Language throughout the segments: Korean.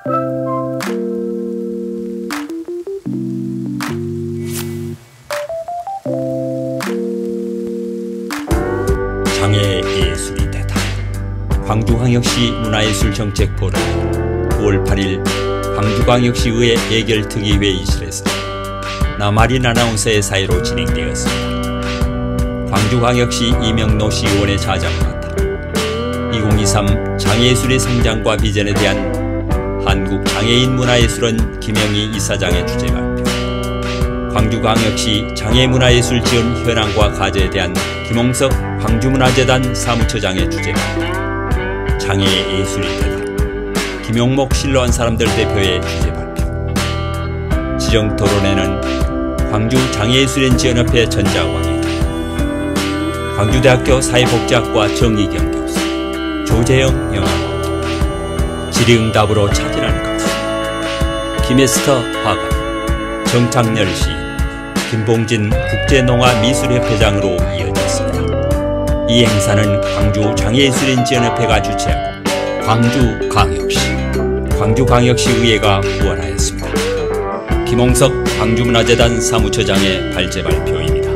장애의 예술이 되다. 광주광역시 문화예술정책포럼 9월 8일 광주광역시의회 예결특위회의실에서 나마린 아나운서의 사회로 진행되었습니다. 광주광역시 이명노 시의원의 자장을 맡아 2023 장애예술의 성장과 비전에 대한 한국장애인 문화예술원 김영희 이사장의 주재 발표, 광주광역시 장애문화예술 지원 현황과 과제에 대한 김홍석 광주문화재단 사무처장의 주재 발표, 장애의 예술이 되다 김용목 실로한 사람들 대표의 주재 발표. 지정 토론회는 광주장애예술인지원협회 전자광이다, 광주대학교 사회복지학과 정희경 교수, 조재영 영화관, 질의응답으로 차지하는 가수, 김에스터 화가, 정창렬 시인, 김봉진 국제농아미술협회장으로 이어졌습니다. 이 행사는 광주장애예술인지원협회가 주최하고 광주광역시의회가 후원하였습니다. 김홍석 광주문화재단 사무처장의 발제 발표입니다.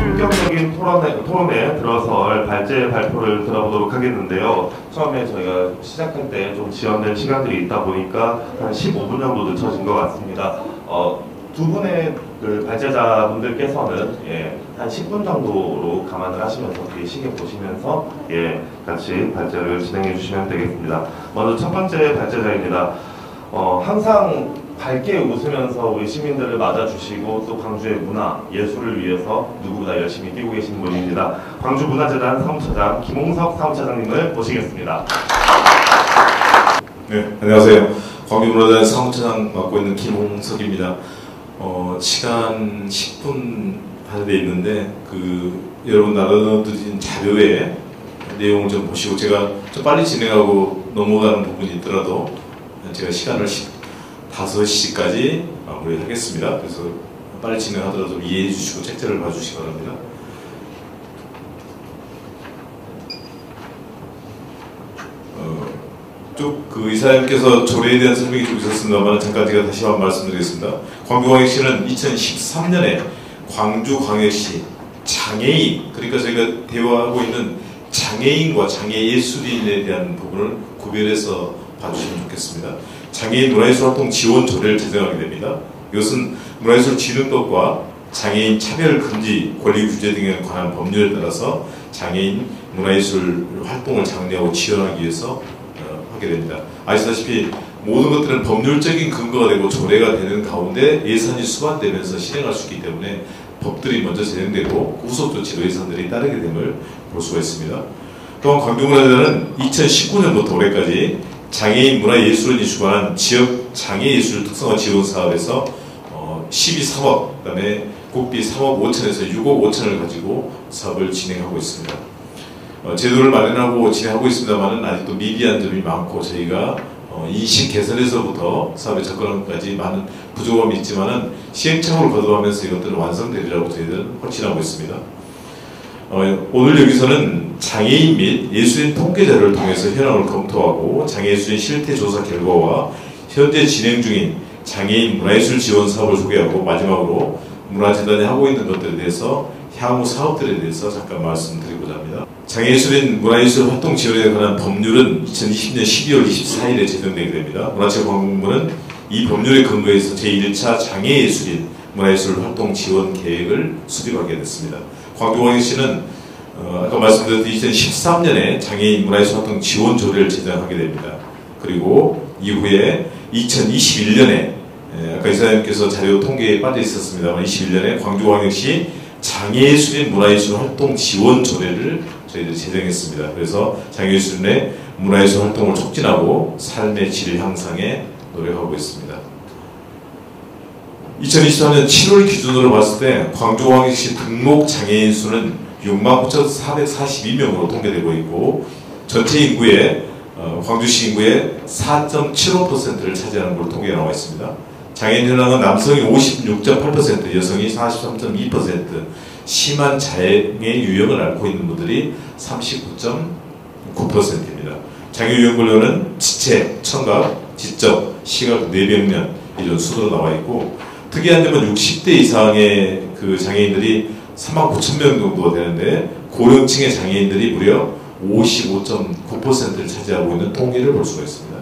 본격적인 토론에 들어설 발제 발표를 들어보도록 하겠는데요. 처음에 저희가 시작할 때 좀 지연된 시간들이 있다 보니까 한 15분 정도 늦춰진 것 같습니다. 두 분의 그 발제자분들께서는 한 10분 정도로 감안을 하시면서 뒤에 시계 보시면서 같이 발제를 진행해 주시면 되겠습니다. 먼저 첫 번째 발제자입니다. 항상 밝게 웃으면서 우리 시민들을 맞아주시고 또 광주의 문화, 예술을 위해서 누구보다 열심히 뛰고 계신 분입니다. 광주문화재단 사무처장 김홍석 사무처장님을 모시겠습니다. 네, 안녕하세요. 광주문화재단 사무처장 맡고 있는 김홍석입니다. 시간 10분 하게 있는데 여러분 나눠드린 자료에 내용을 좀 보시고, 제가 좀 빨리 진행하고 넘어가는 부분이 있더라도 제가 시간을 5시까지 마무리하겠습니다. 그래서 빨리 진행하더라도 좀 이해해 주시고 책자를 봐주시기 바랍니다. 쭉 이사님께서 조례에 대한 설명이 좀 있었습니다만 잠깐 제가 다시 한번 말씀드리겠습니다. 광주광역시는 2013년에 광주광역시 장애인, 그러니까 저희가 대화하고 있는 장애인과 장애예술인에 대한 부분을 구별해서 봐주시면 좋겠습니다. 장애인 문화예술활동 지원 조례를 제정하게 됩니다. 이것은 문화예술진흥법과 장애인 차별 금지, 권리 규제 등에 관한 법률에 따라서 장애인 문화예술 활동을 장려하고 지원하기 위해서 하게 됩니다. 아시다시피 모든 것들은 법률적인 근거가 되고 조례가 되는 가운데 예산이 수반되면서 실행할 수 있기 때문에 법들이 먼저 진행되고 후속 조치로 예산들이 따르게 됨을 볼 수가 있습니다. 또한 광주문화재단은 2019년부터 올해까지 장애인 문화예술인이 주관한 지역 장애예술 특성화 지원 사업에서 12.3억, 그 다음에 국비 3억 5천에서 6억 5천을 가지고 사업을 진행하고 있습니다. 제도를 마련하고 진행하고 있습니다만 아직도 미비한 점이 많고 저희가 인식 개선에서부터 사업에 접근하기까지 많은 부족함이 있지만 시행착오를 거듭하면서 이것들을 완성되리라고 저희들은 확신하고 있습니다. 오늘 여기서는 장애인 및 예술인 통계 자료를 통해서 현황을 검토하고 장애예술인 실태조사 결과와 현재 진행 중인 장애인 문화예술 지원 사업을 소개하고 마지막으로 문화재단이 하고 있는 것들에 대해서 향후 사업들에 대해서 잠깐 말씀드리고자 합니다. 장애예술인 문화예술 활동 지원에 관한 법률은 2020년 12월 24일에 제정되게 됩니다. 문화체육관광부는 이 법률에 근거해서 제1차 장애예술인 문화예술 활동 지원 계획을 수립하게 됐습니다. 광주광역시는 아까 말씀드렸듯이 2013년에 장애인 문화예술 활동 지원 조례를 제정하게 됩니다. 그리고 이후에 2021년에 아까 이사님께서 자료 통계에 빠져 있었습니다만 21년에 광주광역시 장애예술인 문화예술 활동 지원 조례를 저희들이 제정했습니다. 그래서 장애예술인의 문화예술 활동을 촉진하고 삶의 질 향상에 노력하고 있습니다. 2024년 7월 기준으로 봤을 때 광주광역시 등록 장애인 수는 69,442명으로 통계되고 있고 전체 인구의 광주시 인구의 4.75%를 차지하는 걸로 통계가 나와 있습니다. 장애인 현황은 남성이 56.8%, 여성이 43.2%, 심한 장애 유형을 앓고 있는 분들이 39.9%입니다. 장애 유형 분류는 지체, 청각, 지적, 시각, 뇌병면 이런 순으로 나와 있고, 특이한 점은 60대 이상의 그 장애인들이 39,000명 정도 되는데 고령층의 장애인들이 무려 55.9%를 차지하고 있는 통계를 볼 수가 있습니다.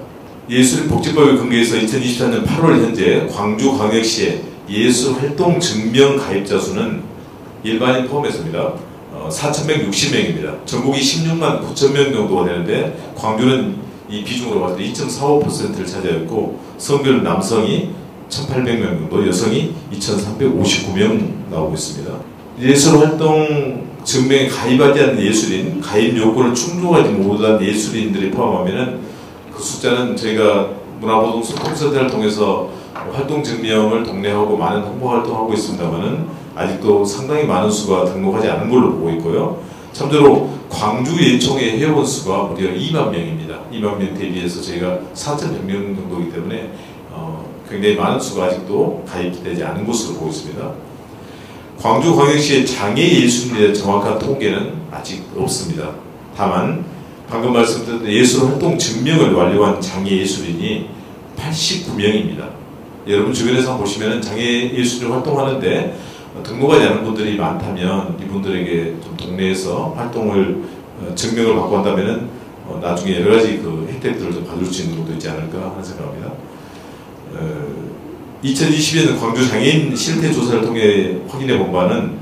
예술복지법에 근거해서 2024년 8월 현재 광주광역시의 예술활동 증명 가입자 수는 일반인 포함해서입니다. 4,160명입니다. 전국이 16만 9천 명 정도가 되는데 광주는 이 비중으로 봤을 때 2.45%를 차지하였고, 성별 남성이 1,800명 정도, 여성이 2,359명 나오고 있습니다. 예술활동 증명에 가입하지 않는 예술인, 가입 요건을 충족하지 못한 예술인들이 포함하면은 그 숫자는 저희가 문화보동 소통센터를 통해서 활동 증명을 독려하고 많은 홍보 활동하고 있습니다만은 아직도 상당히 많은 수가 등록하지 않은 걸로 보고 있고요. 참조로 광주 예총의 회원 수가 무려 2만 명입니다. 2만 명 대비해서 저희가 4,100명 정도이기 때문에 굉장히 많은 수가 아직도 가입되지 않은 것으로 보고 있습니다. 광주광역시의 장애예술인에 대한 정확한 통계는 아직 없습니다. 다만 방금 말씀드린 예술활동 증명을 완료한 장애예술인이 89명입니다. 여러분 주변에서 보시면 장애예술인 활동하는데 등록하지 않은 분들이 많다면 이분들에게 좀 동네에서 활동을 증명을 받고 한다면 나중에 여러 가지 그 혜택들을 좀 받을 수 있는 것도 있지 않을까 하는 생각합니다. 2020년 광주 장애인 실태 조사를 통해 확인해 본 바는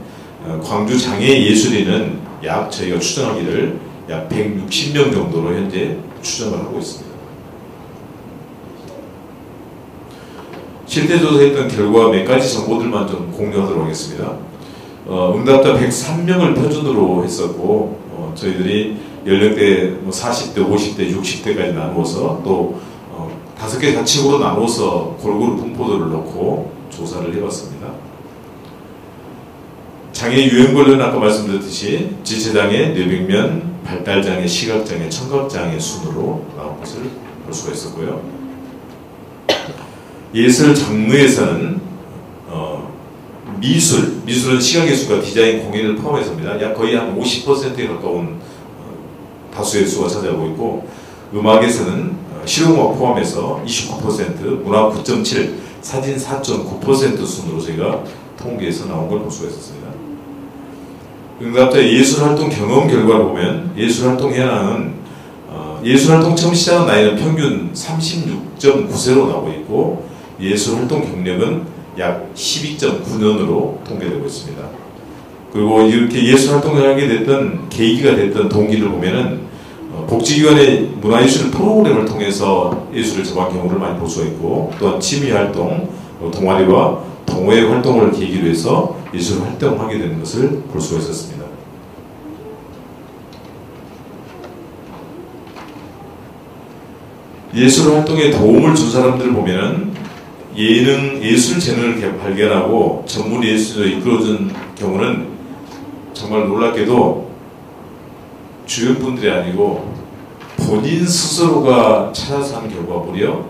광주 장애 예술인은 약 저희가 추정하기를 약 160명 정도로 현재 추정을 하고 있습니다. 실태 조사했던 결과 몇 가지 정보들만 좀 공유하도록 하겠습니다. 응답자 103명을 표준으로 했었고, 저희들이 연령대 40대, 50대, 60대까지 나누어서 또 5개 자치구로 나누어서 골고루 분포도를 넣고 조사를 해봤습니다. 장애 유형별로는 아까 말씀드렸듯이 지체장애, 뇌병면, 발달장애, 시각장애, 청각장애 순으로 나온 것을 볼 수가 있었고요. 예술 장르에서는 미술은 시각예술과 디자인, 공예를 포함해서입니다. 약 거의 한 50%에 가까운 다수의 수가 차지하고 있고, 음악에서는 실용음악 포함해서 29%, 문화 9.7, 사진 4.9% 순으로 저희가 통계에서 나온 걸 볼 수가 있었습니다. 응답자 예술활동 경험 결과를 보면 예술활동 현황은 예술활동 처음 시작한 나이는 평균 36.9세로 나오고 있고, 예술활동 경력은 약 12.9년으로 통계되고 있습니다. 그리고 이렇게 예술활동을 하게 됐던 계기가 됐던 동기를 보면은 복지기관의 문화예술 프로그램을 통해서 예술을 접한 경우를 많이 볼 수가 있고, 또한 취미활동, 동아리와 동호회 활동을 계기로 해서 예술 활동하게 되는 것을 볼 수가 있었습니다. 예술 활동에 도움을 준 사람들을 보면은 예술 재능을 발견하고 전문 예술로 이끌어준 경우는 정말 놀랍게도 주변분들이 아니고 본인 스스로가 찾아서 한 결과 무려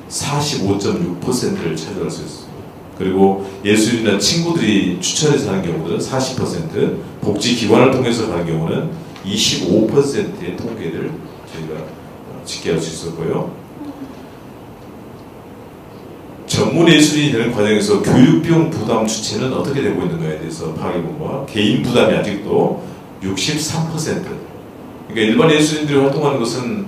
45.6%를 차지할 수 있습니다. 그리고 예술이나 친구들이 추천해서 하는 경우는 40%, 복지기관을 통해서 가는 경우는 25%의 통계를 저희가 집계할 수 있었고요. 전문 예술인이 되는 과정에서 교육비용 부담 주체는 어떻게 되고 있는가에 대해서 파악해본 바, 개인 부담이 아직도 63%. 그러니까 일반 예술인들이 활동하는 것은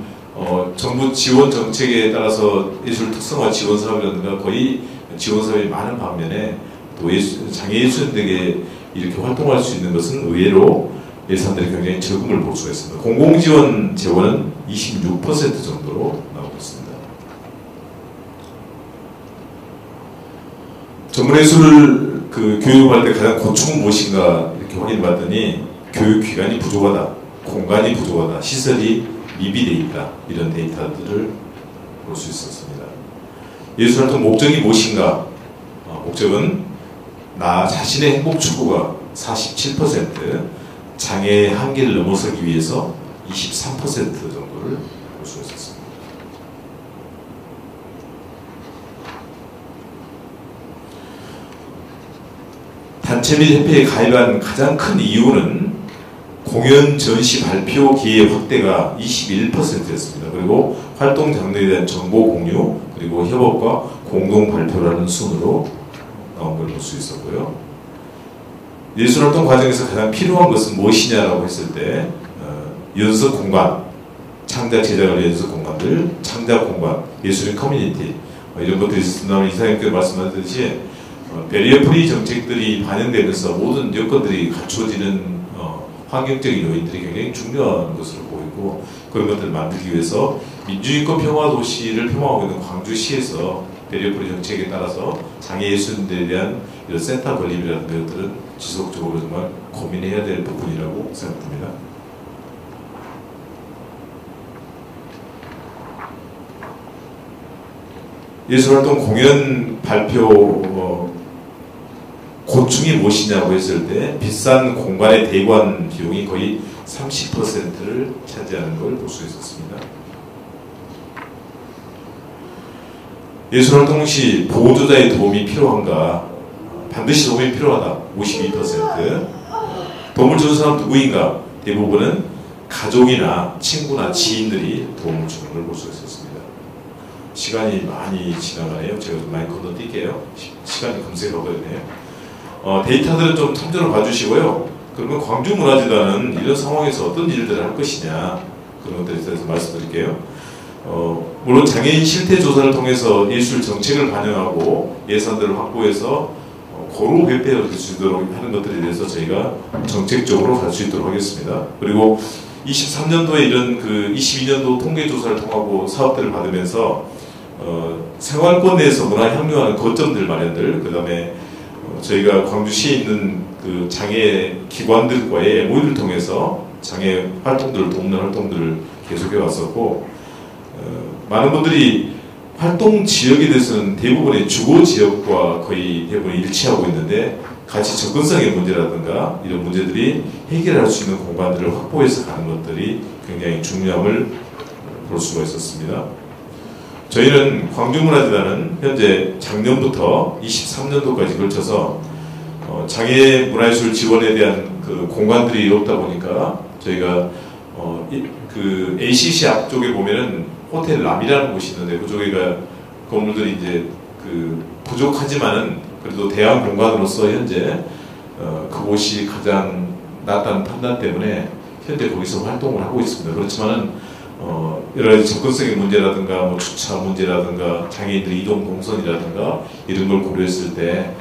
정부 지원 정책에 따라서 예술 특성화 지원 사업이라든가 거의 지원 사업이 많은 반면에 또 장애 예술인들에게 이렇게 활동할 수 있는 것은 의외로 예산들이 굉장히 적음을 볼 수가 있습니다. 공공지원 재원은 26% 정도로 나오고 있습니다. 전문예술을 교육할 때 가장 고충은 무엇인가 이렇게 확인해봤더니 교육기관이 부족하다, 공간이 부족하다, 시설이 미비되어 있다, 이런 데이터들을 볼 수 있었습니다. 예술활동 목적이 무엇인가? 목적은 나 자신의 행복 추구가 47%, 장애의 한계를 넘어서기 위해서 23% 정도를 볼 수 있었습니다. 단체 및 협회에 가입한 가장 큰 이유는 공연, 전시, 발표 기회 확대가 21%였습니다. 그리고 활동 장르에 대한 정보 공유, 그리고 협업과 공동 발표라는 순으로 나온 걸 볼 수 있었고요. 예술활동 과정에서 가장 필요한 것은 무엇이냐라고 했을 때 연습 공간, 창작 제작을 위한 연습 공간들, 창작 공간, 예술인 커뮤니티 이런 것들이 있었습니다. 이사님께서 말씀하셨듯이 베리어 프리 정책들이 반영되면서 모든 여건들이 갖추어지는 환경적인 요인들이 굉장히 중요한 것으로 보이고, 그런 것들을 만들기 위해서 민주인권 평화 도시를 표방하고 있는 광주시에서 베리어 프리 정책에 따라서 장애 예술인들에 대한 이런 센터 건립이라는 것들은 지속적으로 정말 고민해야 될 부분이라고 생각합니다. 예술활동 공연 발표 고충이 무엇이냐고 했을 때 비싼 공간의 대관 비용이 거의 30%를 차지하는 걸 볼 수 있었습니다. 예술활동 시 보호자의 도움이 필요한가? 반드시 도움이 필요하다. 52%. 도움을 주는 사람 누구인가? 대부분은 가족이나 친구나 지인들이 도움을 주는 걸 볼 수 있었습니다. 시간이 많이 지나가네요. 제가 좀 많이 건너뛸게요. 시간이 금세 가버리네요. 데이터들은 좀 참조를 봐주시고요. 그러면 광주문화재단은 이런 상황에서 어떤 일들을 할 것이냐, 그런 것들에 대해서 말씀드릴게요. 물론 장애인 실태 조사를 통해서 예술 정책을 반영하고 예산들을 확보해서 고루 회피할 수 있도록 하는 것들에 대해서 저희가 정책적으로 갈 수 있도록 하겠습니다. 그리고 23년도에 이런 22년도 통계 조사를 통하고 사업들을 받으면서 생활권 내에서 문화 향유하는 거점들 마련들, 그 다음에 저희가 광주시에 있는 그 장애 기관들과의 MOU를 통해서 장애 활동들을 돕는 활동들을 계속해 왔었고, 많은 분들이 활동 지역에 대해서는 대부분의 주거 지역과 거의 대부분 일치하고 있는데, 같이 접근성의 문제라든가 이런 문제들이 해결할 수 있는 공간들을 확보해서 가는 것들이 굉장히 중요함을 볼 수가 있었습니다. 저희는 광주문화재단은 현재 작년부터 23년도까지 걸쳐서 장애 문화예술 지원에 대한 그 공간들이 없다 보니까 저희가 그 ACC 앞쪽에 보면은 호텔 람이라는 곳이 있는데, 그쪽에가 건물들이 이제 그 부족하지만은 그래도 대학 공간으로서 현재 그곳이 가장 낫다는 판단 때문에 현재 거기서 활동을 하고 있습니다. 그렇지만은 여러 가지 접근성의 문제라든가 뭐 주차 문제라든가 장애인들의 이동 동선이라든가 이런 걸 고려했을 때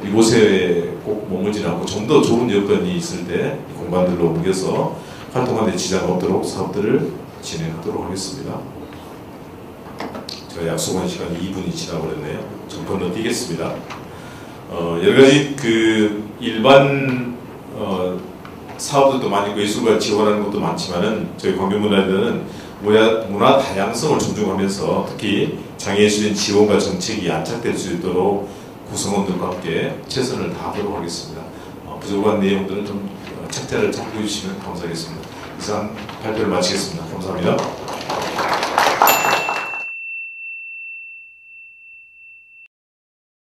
이곳에 꼭 머물지 않고 좀 더 좋은 여건이 있을 때 공간들로 옮겨서 활동하는 데 지장 없도록 사업들을 진행하도록 하겠습니다. 제가 약속한 시간이 2분이 지나버렸네요. 좀 건너뛰겠습니다. 여러 가지 그 일반 사업들도 많이 있고 예술가 지원하는 것도 많지만은 저희 광주문화재단은 문화 다양성을 존중하면서 특히 장애예술인 지원과 정책이 안착될 수 있도록 구성원들과 함께 최선을 다하도록 하겠습니다. 부족한 내용들은 좀 책자를 참고해 주시면 감사하겠습니다. 이상 발표를 마치겠습니다. 감사합니다.